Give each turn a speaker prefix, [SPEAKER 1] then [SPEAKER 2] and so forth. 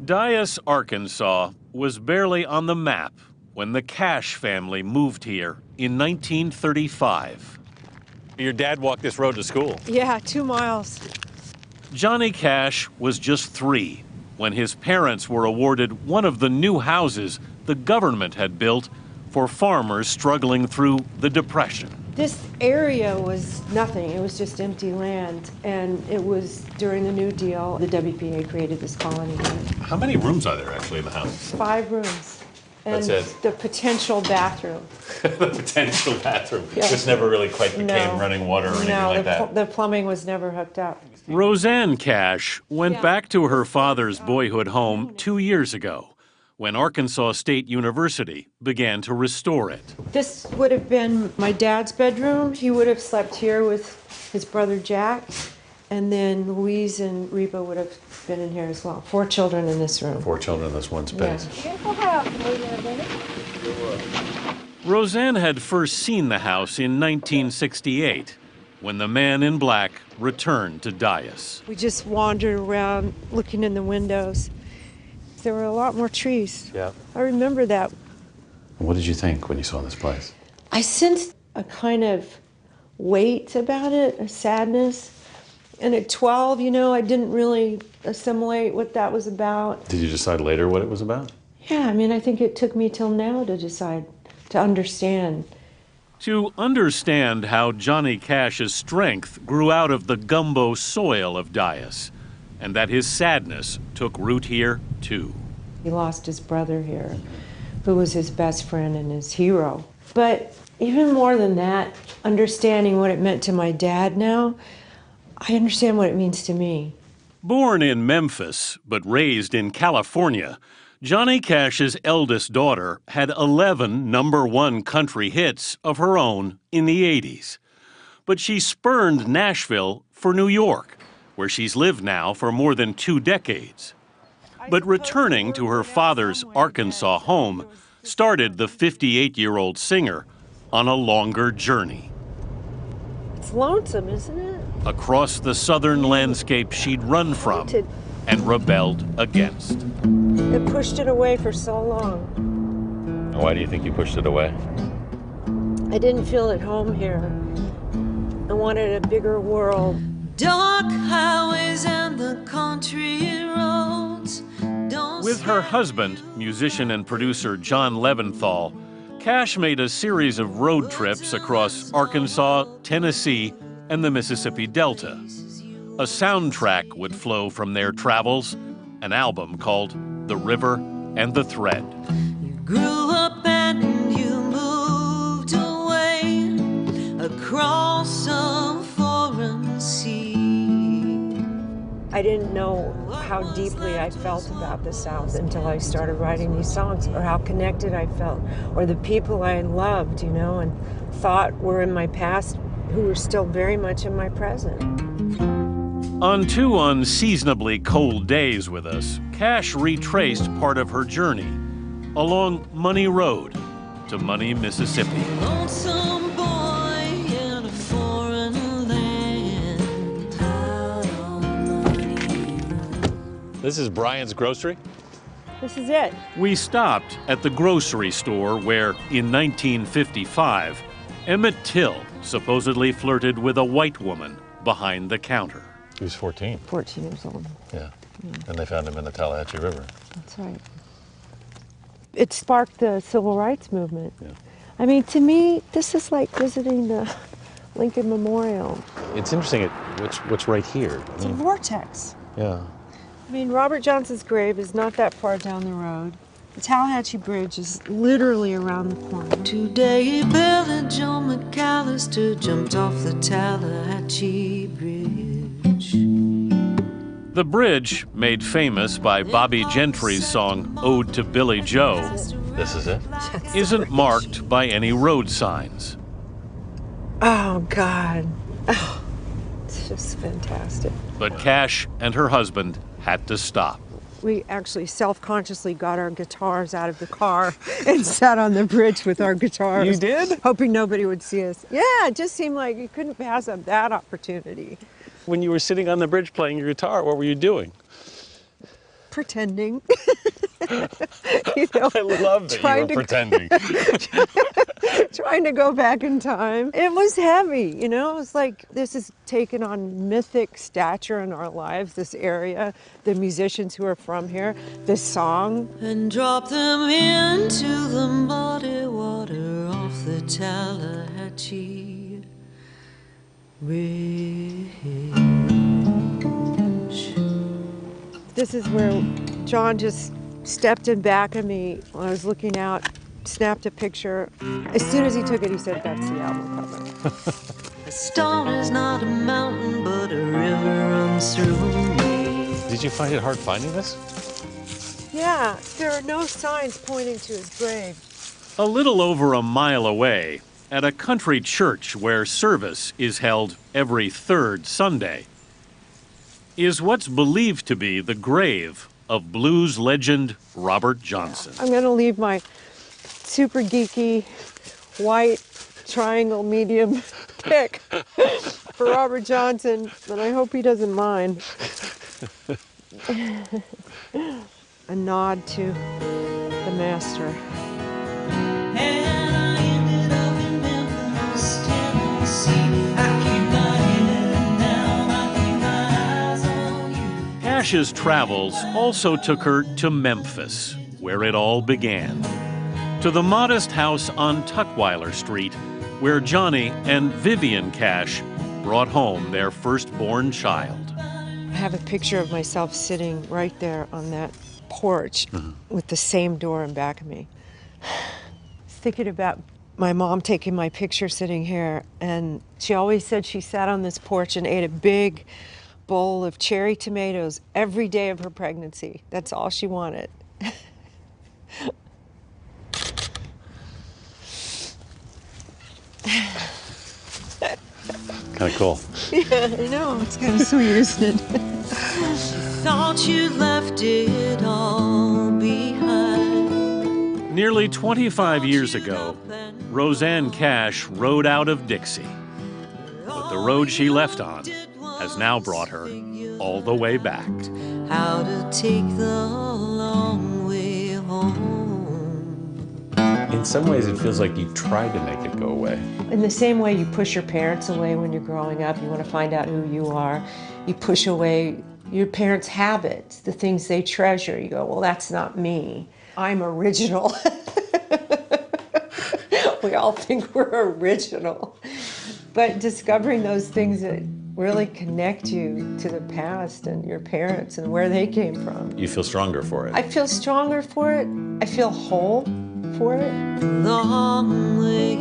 [SPEAKER 1] Dyess, Arkansas was barely on the map when the Cash family moved here in 1935. Your dad walked this road to school?
[SPEAKER 2] Yeah, 2 miles.
[SPEAKER 1] Johnny Cash was just 3 when his parents were awarded one of the new houses the government had built for farmers struggling through the Depression.
[SPEAKER 2] This area was nothing. It was just empty land, and it was during the New Deal. The WPA created this colony here.
[SPEAKER 1] How many rooms are there actually in the house?
[SPEAKER 2] 5 rooms. And
[SPEAKER 1] That's it.
[SPEAKER 2] the potential bathroom.
[SPEAKER 1] The potential bathroom.
[SPEAKER 2] Yeah.
[SPEAKER 1] This never really quite became running water or anything like that.
[SPEAKER 2] The plumbing was never hooked up.
[SPEAKER 1] Rosanne Cash went back to her father's boyhood home 2 years ago when Arkansas State University began to restore it.
[SPEAKER 2] This would have been my dad's bedroom. He would have slept here with his brother Jack, and then Louise and Reba would have been in here as well. 4 children in this room.
[SPEAKER 1] 4 children in this one space.
[SPEAKER 2] Yeah.
[SPEAKER 1] Rosanne had first seen the house in 1968 when the man in black returned to Dyess.
[SPEAKER 2] We just wandered around looking in the windows. There were a lot more trees.
[SPEAKER 1] Yeah.
[SPEAKER 2] I remember that.
[SPEAKER 1] What did you think when you saw this place?
[SPEAKER 2] I sensed a kind of weight about it, a sadness. And at 12, I didn't really assimilate what that was about.
[SPEAKER 1] Did you decide later what it was about?
[SPEAKER 2] Yeah, I think it took me till now to decide, to understand.
[SPEAKER 1] To understand how Johnny Cash's strength grew out of the gumbo soil of Dyess, and that his sadness took root here, too.
[SPEAKER 2] He lost his brother here, who was his best friend and his hero. But even more than that, understanding what it meant to my dad now, I understand what it means to me.
[SPEAKER 1] Born in Memphis, but raised in California, Johnny Cash's eldest daughter had 11 #1 country hits of her own in the 80s. But she spurned Nashville for New York, where she's lived now for more than 2 decades. But returning to her father's Arkansas home started the 58-year-old singer on a longer journey.
[SPEAKER 2] It's lonesome, isn't it?
[SPEAKER 1] Across the southern landscape she'd run from and rebelled against.
[SPEAKER 2] It pushed it away for so long.
[SPEAKER 1] Why do you think you pushed it away?
[SPEAKER 2] I didn't feel at home here. I wanted a bigger world. Dark highways and the country roads.
[SPEAKER 1] With her husband, musician and producer John Leventhal, Cash made a series of road trips across Arkansas, Tennessee, and the Mississippi Delta. A soundtrack would flow from their travels, an album called The River and the Thread.
[SPEAKER 2] You grew up and you moved away across a foreign sea. I didn't know how deeply I felt about the South until I started writing these songs, or how connected I felt, or the people I loved, and thought were in my past who were still very much in my present.
[SPEAKER 1] On 2 unseasonably cold days with us, Cash retraced part of her journey along Money Road to Money, Mississippi.
[SPEAKER 2] Lonesome boy in a foreign land.
[SPEAKER 1] This is Brian's Grocery?
[SPEAKER 2] This is it.
[SPEAKER 1] We stopped at the grocery store where, in 1955, Emmett Till supposedly flirted with a white woman behind the counter.
[SPEAKER 3] He was 14.
[SPEAKER 2] 14 years old.
[SPEAKER 3] Yeah. And they found him in the Tallahatchie River.
[SPEAKER 2] That's right. It sparked the civil rights movement.
[SPEAKER 3] Yeah.
[SPEAKER 2] To me, this is like visiting the Lincoln Memorial.
[SPEAKER 3] It's interesting, what's right here?
[SPEAKER 2] It's a vortex.
[SPEAKER 3] Yeah.
[SPEAKER 2] Robert Johnson's grave is not that far down the road. The Tallahatchie Bridge is literally around the corner. Today, Billie Joe McAllister jumped off the Tallahatchie Bridge.
[SPEAKER 1] The bridge, made famous by Bobby Gentry's song Ode to Billie Joe,
[SPEAKER 3] This is it?
[SPEAKER 1] isn't marked by any road signs.
[SPEAKER 2] Oh, God. Oh, it's just fantastic.
[SPEAKER 1] But Cash and her husband had to stop.
[SPEAKER 2] We actually self-consciously got our guitars out of the car and sat on the bridge with our guitars.
[SPEAKER 1] You did?
[SPEAKER 2] Hoping nobody would see us. Yeah, it just seemed like you couldn't pass up that opportunity.
[SPEAKER 1] When you were sitting on the bridge playing your guitar, what were you doing?
[SPEAKER 2] pretending. You know,
[SPEAKER 3] I love that you were pretending.
[SPEAKER 2] trying to go back in time. It was heavy, you know, it was like this has taken on mythic stature in our lives, this area, the musicians who are from here, this song. And drop them into the muddy water off the Tallahatchie Ridge. This is where John just stepped in back of me when I was looking out, snapped a picture. As soon as he took it, he said, "That's the album cover." A stone is not a mountain, but a river runs through me.
[SPEAKER 3] Did you find it hard finding this?
[SPEAKER 2] Yeah, there are no signs pointing to his grave.
[SPEAKER 1] A little over a mile away, at a country church where service is held every third Sunday, is what's believed to be the grave of blues legend Robert Johnson.
[SPEAKER 2] I'm going to leave my super geeky white triangle medium pick for Robert Johnson, and I hope he doesn't mind. A nod to the master. And I ended up in Memphis, Tennessee. I keep my head down, I keep my eyes on you.
[SPEAKER 1] Cash's travels also took her to Memphis, where it all began. To the modest house on Tuckweiler Street, where Johnny and Vivian Cash brought home their firstborn child.
[SPEAKER 2] I have a picture of myself sitting right there on that porch with the same door in back of me. Thinking about my mom taking my picture sitting here, and she always said she sat on this porch and ate a big bowl of cherry tomatoes every day of her pregnancy. That's all she wanted.
[SPEAKER 3] Kind of cool.
[SPEAKER 2] Yeah, I know. It's kind of sweet, isn't it? Thought you left it all behind.
[SPEAKER 1] Nearly 25 years ago, Rosanne Cash rode out of Dixie. But the road she left on has now brought her all the way back.
[SPEAKER 2] How to take the long way home.
[SPEAKER 3] In some ways, it feels like you tried to make it go away.
[SPEAKER 2] In the same way you push your parents away when you're growing up, you want to find out who you are. You push away your parents' habits, the things they treasure. You go, well, that's not me. I'm original. We all think we're original. But discovering those things that really connect you to the past and your parents and where they came from.
[SPEAKER 3] You feel stronger for it.
[SPEAKER 2] I feel stronger for it. I feel whole for it. Long way